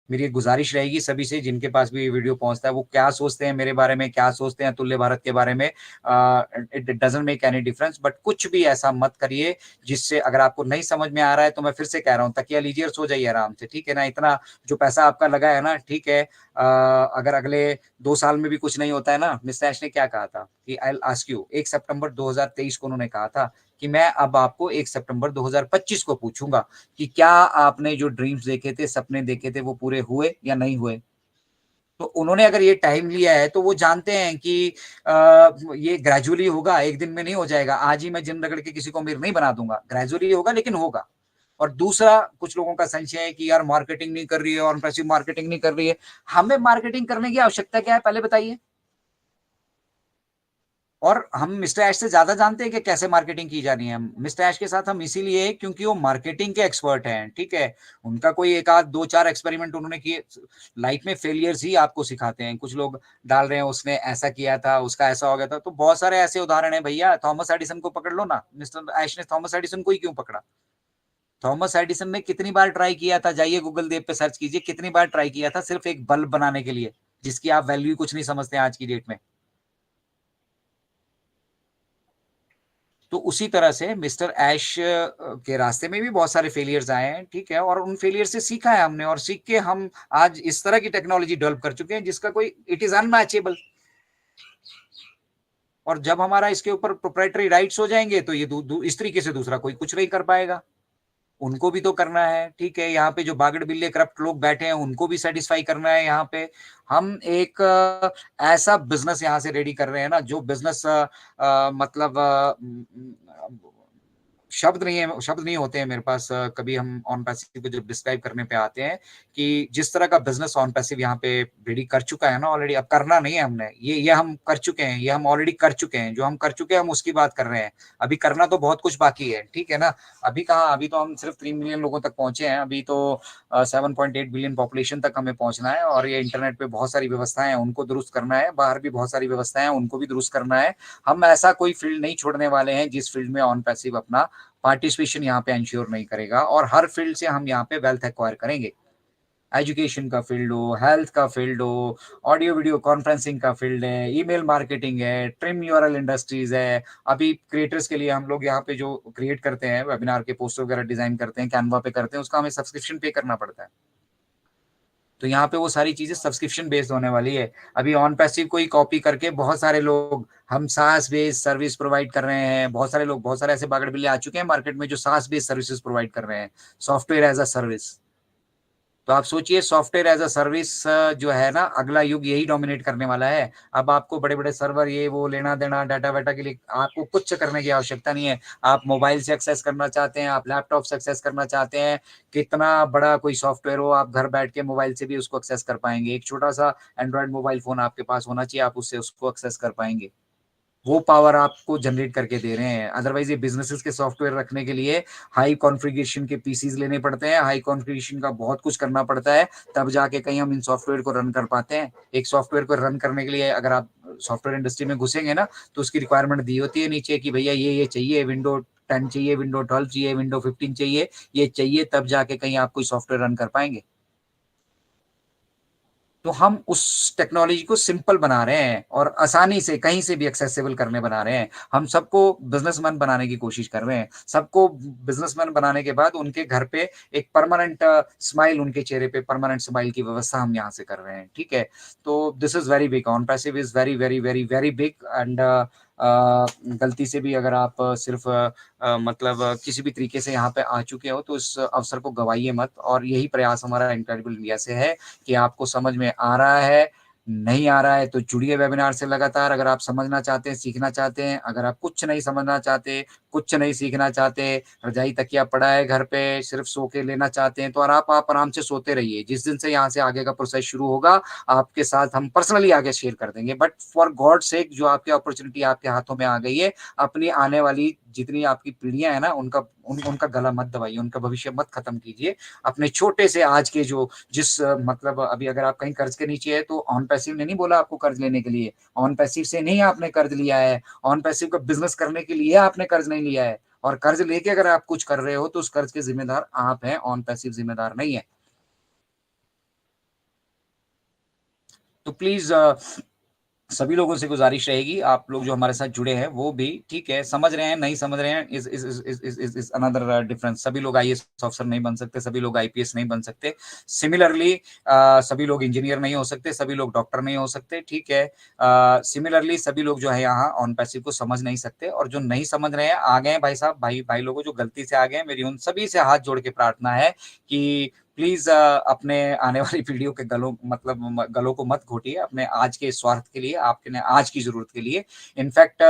मेरी एक गुजारिश रहेगी सभी से जिनके पास भी ये वीडियो पहुंचता है, वो क्या सोचते हैं मेरे बारे में, क्या सोचते हैं तुल्य भारत के बारे में, it doesn't make any difference, but कुछ भी ऐसा मत करिए जिससे, अगर आपको नहीं समझ में आ रहा है तो मैं फिर से कह रहा हूँ, तकिया लीजिए और सो जाइए आराम से, ठीक है ना। इतना जो पैसा आपका लगा है ना, ठीक है, अगर अगले 2 साल में भी कुछ नहीं होता है ना, मिस्टर ऐश ने क्या कहा था कि आई विल आस्क यू, 1 सितंबर 2023 को उन्होंने कहा था कि मैं अब आपको 1 सितंबर 2025 को पूछूंगा कि क्या आपने जो ड्रीम्स देखे थे, सपने देखे थे, वो पूरे हुए या नहीं हुए। तो उन्होंने अगर ये टाइम लिया है तो वो जानते हैं कि ये ग्रेजुअली होगा, एक दिन में नहीं हो जाएगा। आज ही मैं जिन रगड़ के किसी को अमीर नहीं बना दूंगा, ग्रेजुअली होगा लेकिन होगा। और दूसरा, कुछ लोगों का संशय है कि यार मार्केटिंग नहीं कर रही है, और पैसिव मार्केटिंग नहीं कर रही है। हमें मार्केटिंग करने की आवश्यकता क्या है, पहले बताइए। और हम मिस्टर ऐश से ज्यादा जानते हैं कि कैसे मार्केटिंग की जानी है। मिस्टर ऐश के साथ हम इसीलिए क्योंकि वो मार्केटिंग के एक्सपर्ट हैं, ठीक है। उनका कोई एक आध दो चार एक्सपेरिमेंट उन्होंने किए, लाइफ में फेलियर्स ही आपको सिखाते हैं। कुछ लोग डाल रहे हैं उसने ऐसा किया था, उसका ऐसा हो गया था, तो बहुत सारे ऐसे उदाहरण है भैया। थॉमस एडिसन को पकड़ लो ना, मिस्टर ऐश ने थॉमस एडिसन को ही क्यों पकड़ा। थॉमस एडिसन ने कितनी बार ट्राई किया था, जाइए गूगल देव पे सर्च कीजिए, कितनी बार ट्राई किया था सिर्फ एक बल्ब बनाने के लिए, जिसकी आप वैल्यू कुछ नहीं समझते आज की डेट में। तो उसी तरह से मिस्टर ऐश के रास्ते में भी बहुत सारे फेलियर्स आए हैं, ठीक है, और उन फेलियर से सीखा है हमने, और सीख के हम आज इस तरह की टेक्नोलॉजी डेवलप कर चुके हैं जिसका कोई, इट इज अनमैचेबल। और जब हमारा इसके ऊपर प्रोप्राइटरी राइट्स हो जाएंगे तो ये इस तरीके से दूसरा कोई कुछ नहीं कर पाएगा। उनको भी तो करना है, ठीक है। यहाँ पे जो बागड़ बिल्ले करप्ट लोग बैठे हैं उनको भी सेटिस्फाई करना है। यहाँ पे हम एक ऐसा बिजनेस यहाँ से रेडी कर रहे हैं ना, जो बिजनेस मतलब शब्द नहीं होते हैं मेरे पास। कभी हम ऑन पैसिव को जब डिस्क्राइब करने पे आते हैं कि जिस तरह का बिजनेस ऑन पैसिव यहाँ पे रेडी कर चुका है ना ऑलरेडी, अब करना नहीं है हमने, ये हम कर चुके हैं, ये हम ऑलरेडी कर चुके हैं। जो हम कर चुके हैं हम उसकी बात कर रहे हैं, अभी करना तो बहुत कुछ बाकी है, ठीक है ना। अभी कहाँ, अभी तो हम सिर्फ 3 मिलियन लोगों तक पहुंचे हैं, अभी तो 7.8 बिलियन पॉपुलेशन तक हमें पहुंचना है। और ये इंटरनेट पे बहुत सारी व्यवस्थाएं हैं, उनको दुरुस्त करना है, बाहर भी बहुत सारी व्यवस्थाएं हैं, उनको भी दुरुस्त करना है। हम ऐसा कोई फील्ड नहीं छोड़ने वाले हैं जिस फील्ड में ऑन पैसिव अपना पार्टिसिपेशन यहाँ पे इंश्योर नहीं करेगा। और हर फील्ड से हम यहाँ पे वेल्थ एक्वायर करेंगे। एजुकेशन का फील्ड हो, हेल्थ का फील्ड हो, ऑडियो वीडियो कॉन्फ्रेंसिंग का फील्ड है, ईमेल मार्केटिंग है, ट्रिम यूआरएल इंडस्ट्रीज है। अभी क्रिएटर्स के लिए हम लोग यहाँ पे जो क्रिएट करते हैं, वेबिनार के पोस्टर वगैरह डिजाइन करते हैं, कैनवा पे करते हैं, उसका हमें सब्सक्रिप्शन पे करना पड़ता है। तो यहाँ पे वो सारी चीजें सब्सक्रिप्शन बेस्ड होने वाली है। अभी ऑन पैसिव को ही कॉपी करके बहुत सारे लोग, हम सास बेस्ड सर्विस प्रोवाइड कर रहे हैं। बहुत सारे लोग, बहुत सारे ऐसे बागड़ बिल्ले आ चुके हैं मार्केट में जो सास बेस्ड सर्विसेज प्रोवाइड कर रहे हैं, सॉफ्टवेयर एज अ सर्विस। तो आप सोचिए, सॉफ्टवेयर एज अ सर्विस जो है ना, अगला युग यही डोमिनेट करने वाला है। अब आपको बड़े बड़े सर्वर, ये वो लेना देना, डाटा वाटा के लिए आपको कुछ करने की आवश्यकता नहीं है। आप मोबाइल से एक्सेस करना चाहते हैं, आप लैपटॉप से एक्सेस करना चाहते हैं, कितना बड़ा कोई सॉफ्टवेयर हो, आप घर बैठ के मोबाइल से भी उसको एक्सेस कर पाएंगे। एक छोटा सा एंड्रॉयड मोबाइल फोन आपके पास होना चाहिए, आप उससे उसको एक्सेस कर पाएंगे। वो पावर आपको जनरेट करके दे रहे हैं। अदरवाइज ये बिजनेसेस के सॉफ्टवेयर रखने के लिए हाई कॉन्फ़िगरेशन के पीसीज लेने पड़ते हैं, हाई कॉन्फ़िगरेशन का बहुत कुछ करना पड़ता है, तब जाके कहीं हम इन सॉफ्टवेयर को रन कर पाते हैं। एक सॉफ्टवेयर को रन करने के लिए अगर आप सॉफ्टवेयर इंडस्ट्री में घुसेंगे ना, तो उसकी रिक्वायरमेंट दी होती है नीचे कि भैया ये चाहिए, विंडो 10 चाहिए, विंडो 12 चाहिए, विंडो 15 चाहिए, ये चाहिए, तब जाके कहीं आप कोई सॉफ्टवेयर रन कर पाएंगे। तो हम उस टेक्नोलॉजी को सिंपल बना रहे हैं और आसानी से कहीं से भी एक्सेसिबल करने बना रहे हैं। हम सबको बिजनेसमैन बनाने की कोशिश कर रहे हैं। सबको बिजनेसमैन बनाने के बाद उनके घर पे एक परमानेंट स्माइल, उनके चेहरे पे परमानेंट स्माइल की व्यवस्था हम यहाँ से कर रहे हैं, ठीक है। तो this is very big, on passive is very very very very big. And गलती से भी अगर आप सिर्फ मतलब किसी भी तरीके से यहाँ पे आ चुके हो तो इस अवसर को गवाइए मत। और यही प्रयास हमारा इनक्रेडिबल इंडिया से है कि आपको समझ में आ रहा है, नहीं आ रहा है तो जुड़िए वेबिनार से लगातार। अगर आप समझना चाहते हैं, सीखना चाहते हैं, अगर आप कुछ नहीं समझना चाहते, कुछ नहीं सीखना चाहते, रजाई तकिया पड़ा है घर पे, सिर्फ सो के लेना चाहते हैं, तो आप आराम से सोते रहिए। जिस दिन से यहाँ से आगे का प्रोसेस शुरू होगा, आपके साथ हम पर्सनली आगे शेयर कर देंगे। बट फॉर गॉड सेक, जो आपकी अपॉर्चुनिटी आपके हाथों में आ गई है, अपनी आने वाली जितनी आपकी पीढ़ियां है ना, उनका गला मत दबाइए, उनका भविष्य मत खत्म कीजिए। अपने छोटे से आज के जो जिस मतलब अभी अगर आप कहीं कर्ज के नीचे है, तो ऑन पैसिव ने नहीं बोला आपको कर्ज लेने के लिए, ऑन पैसिव से नहीं आपने कर्ज लिया है, ऑन पैसिव का बिजनेस करने के लिए आपने कर्ज नहीं लिया है। और कर्ज लेके अगर आप कुछ कर रहे हो तो उस कर्ज के जिम्मेदार आप हैं, ऑन पैसिव जिम्मेदार नहीं है। तो प्लीज़ सभी लोगों से गुज़ारिश रहेगी, आप लोग जो हमारे साथ जुड़े हैं, वो भी ठीक है, समझ रहे हैं, नहीं समझ रहे हैं, इज़ अनदर डिफरेंस। सभी लोग आईएएस ऑफिसर नहीं बन सकते, सभी लोग आईपीएस नहीं बन सकते। सिमिलरली सभी लोग इंजीनियर नहीं हो सकते, सभी लोग डॉक्टर नहीं हो सकते, ठीक है। सिमिलरली सभी लोग जो है यहाँ ऑन पैसिव को समझ नहीं सकते, और जो नहीं समझ रहे हैं, आ गए हैं भाई साहब, भाई लोगों जो गलती से आ गए हैं, मेरी उन सभी से हाथ जोड़ के प्रार्थना है कि प्लीज अपने आने वाली पीढ़ियों के गलों को मत घोटिए, अपने आज के स्वार्थ के लिए, आपने आज की जरूरत के लिए। इनफैक्ट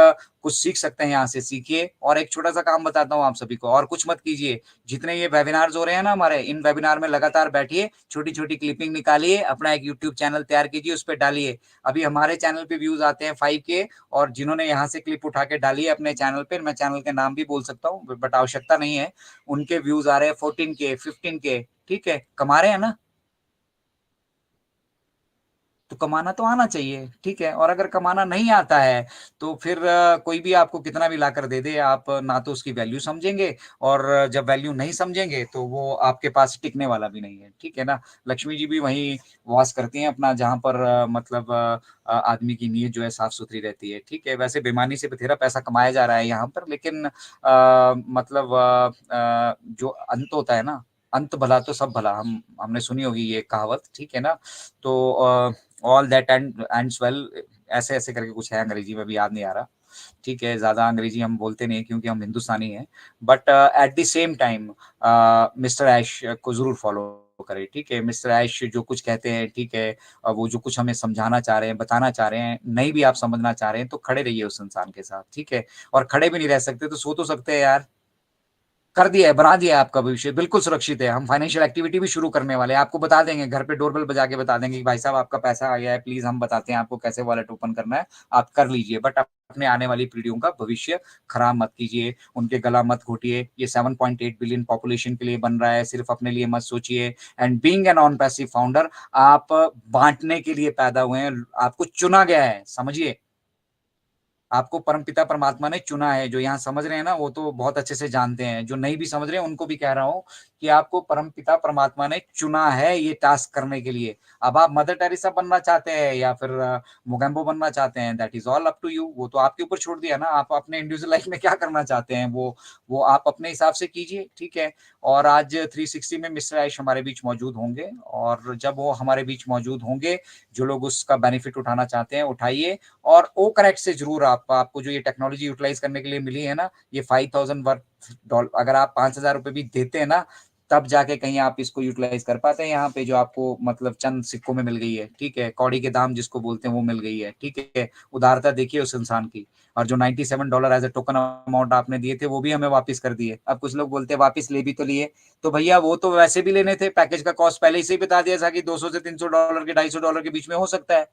कुछ सीख सकते हैं यहाँ से, सीखिए। और एक छोटा सा काम बताता हूँ आप सभी को, और कुछ मत कीजिए। जितने ये वेबिनार्स हो रहे हैं ना हमारे, इन वेबिनार में लगातार बैठिए, छोटी छोटी क्लिपिंग निकालिए, अपना एक यूट्यूब चैनल तैयार कीजिए, उस पर डालिए। अभी हमारे चैनल पे व्यूज आते हैं 5K, और जिन्होंने यहाँ से क्लिप उठा के डाली है अपने चैनल पे, मैं चैनल के नाम भी बोल सकता हूँ बट आवश्यकता नहीं है, उनके व्यूज आ रहे हैं 14K 15K। ठीक है, कमा रहे हैं ना, तो कमाना तो आना चाहिए, ठीक है। और अगर कमाना नहीं आता है तो फिर कोई भी आपको कितना भी लाकर दे दे, आप ना तो उसकी वैल्यू समझेंगे, और जब वैल्यू नहीं समझेंगे तो वो आपके पास टिकने वाला भी नहीं है, ठीक है ना। लक्ष्मी जी भी वहीं वास करती हैं अपना, जहां पर आदमी की नीयत जो है साफ सुथरी रहती है, ठीक है। वैसे बेईमानी से बथेरा पैसा कमाया जा रहा है यहाँ पर, लेकिन जो अंत होता है ना, अंत भला तो सब भला, हमने सुनी होगी ये कहावत, ठीक है ना। तो ऑल दैट एंड्स वेल, ऐसे ऐसे करके कुछ है, अंग्रेजी में भी याद नहीं आ रहा, ठीक है। ज्यादा अंग्रेजी हम बोलते नहीं क्योंकि हम हिंदुस्तानी हैं, but at the same time mister Ash को जरूर फॉलो करें, ठीक है। मिस्टर ऐश जो कुछ कहते हैं, ठीक है, वो जो कुछ हमें समझाना चाह रहे हैं, बताना चाह रहे हैं, नहीं भी आप समझना चाह रहे हैं तो खड़े रहिए उस इंसान के साथ, ठीक है। और खड़े भी नहीं रह सकते तो सो तो सकते हैं यार, कर दिया है, बना दिया है, आपका भविष्य बिल्कुल सुरक्षित है। हम फाइनेंशियल एक्टिविटी भी शुरू करने वाले हैं, आपको बता देंगे, घर पे डोरबेल बजा के बता देंगे कि भाई साहब आपका पैसा आ गया है, प्लीज हम बताते हैं आपको कैसे वॉलेट ओपन करना है, आप कर लीजिए। बट अपने आने वाली पीढ़ियों का भविष्य खराब मत कीजिए, उनके गला मत घोटिए। ये 7.8 बिलियन पॉपुलेशन के लिए बन रहा है, सिर्फ अपने लिए मत सोचिए। And being an on passive founder, आप बांटने के लिए पैदा हुए हैं, आपको चुना गया है, समझिए। आपको परमपिता परमात्मा ने चुना है। जो यहाँ समझ रहे हैं ना वो तो बहुत अच्छे से जानते हैं, जो नहीं भी समझ रहे हैं उनको भी कह रहा हूँ कि आपको परमपिता परमात्मा ने चुना है ये टास्क करने के लिए। अब आप मदर टेरेसा बनना चाहते हैं या फिर मोगेम्बो बनना चाहते हैं, that is all up to you, वो तो आपके ऊपर छोड़ दिया ना। आप अपने इंडिविजुअल लाइफ में क्या करना चाहते हैं, वो आप अपने हिसाब से कीजिए, ठीक है। और आज 360 में मिस्टर आयुष हमारे बीच मौजूद होंगे, और जब वो हमारे बीच मौजूद होंगे, जो लोग उसका बेनिफिट उठाना चाहते हैं उठाइए। और ओ करेक्ट से जरूर आपको जो ये टेक्नोलॉजी यूटिलाइज करने के लिए मिली है ना, ये 5,000 वर्थ डॉलर, अगर आप 5,000 रुपए भी देते हैं ना, तब जाके कहीं आप इसको यूटिलाइज कर पाते हैं। यहाँ पे जो आपको चंद सिक्कों में मिल गई है, ठीक है, कौड़ी के दाम जिसको बोलते हैं वो मिल गई है, ठीक है। उदारता देखिए उस इंसान की। और जो $97 एज ए टोकन अमाउंट आपने दिए थे वो भी हमें वापस कर दिए। अब कुछ लोग बोलते हैं वापस ले भी तो लिए, तो भैया वो तो वैसे भी लेने थे, पैकेज का कॉस्ट पहले ही बता दिया था कि $200 से $300 के $250 के बीच में हो सकता है,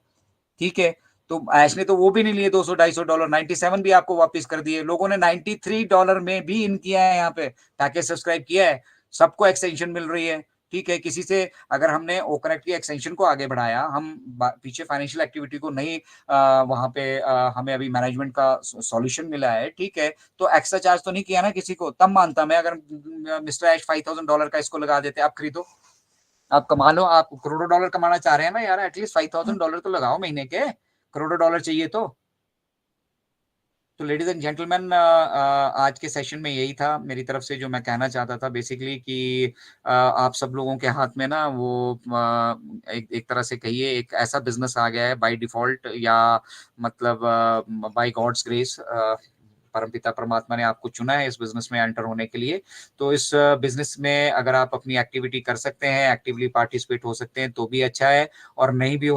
ठीक है। तो ऐश ने तो वो भी नहीं लिए, 200-250 97 भी आपको वापस कर दिए। लोगों ने $93 में भी इन किया है, यहाँ पे पैकेज सब्सक्राइब किया है, सबको एक्सटेंशन मिल रही है, ठीक है। किसी से अगर हमने ओ कनेक्ट की एक्सटेंशन को आगे बढ़ाया, हम पीछे फाइनेंशियल एक्टिविटी को नहीं, वहां पे हमें अभी मैनेजमेंट का सॉल्यूशन मिला है, ठीक है, तो एक्स्ट्रा चार्ज तो नहीं किया ना किसी को, तब मानता मैं। अगर मिस्टर ऐश $5,000 का इसको लगा देते, आप खरीदो, आप कमा लो, आप करोड़ों डॉलर कमाना चाह रहे हैं ना यार, एटलीस्ट $5,000 तो लगाओ महीने के, करोड़ों डॉलर चाहिए तो लेडीज एंड जेंटलमैन, आज के सेशन में यही था मेरी तरफ से जो मैं कहना चाहता था बेसिकली, कि आप सब लोगों के हाथ में ना वो एक तरह से कहिए एक ऐसा बिजनेस आ गया है बाय डिफॉल्ट, या मतलब बाय गॉड्स ग्रेस, परमपिता परमात्मा ने आपको चुना है इस बिजनेस में एंटर होने के लिए। तो इस बिजनेस में अगर आप अपनी एक्टिविटी कर सकते हैं, एक्टिवली पार्टिसिपेट हो सकते हैं तो भी अच्छा है, और नहीं भी हो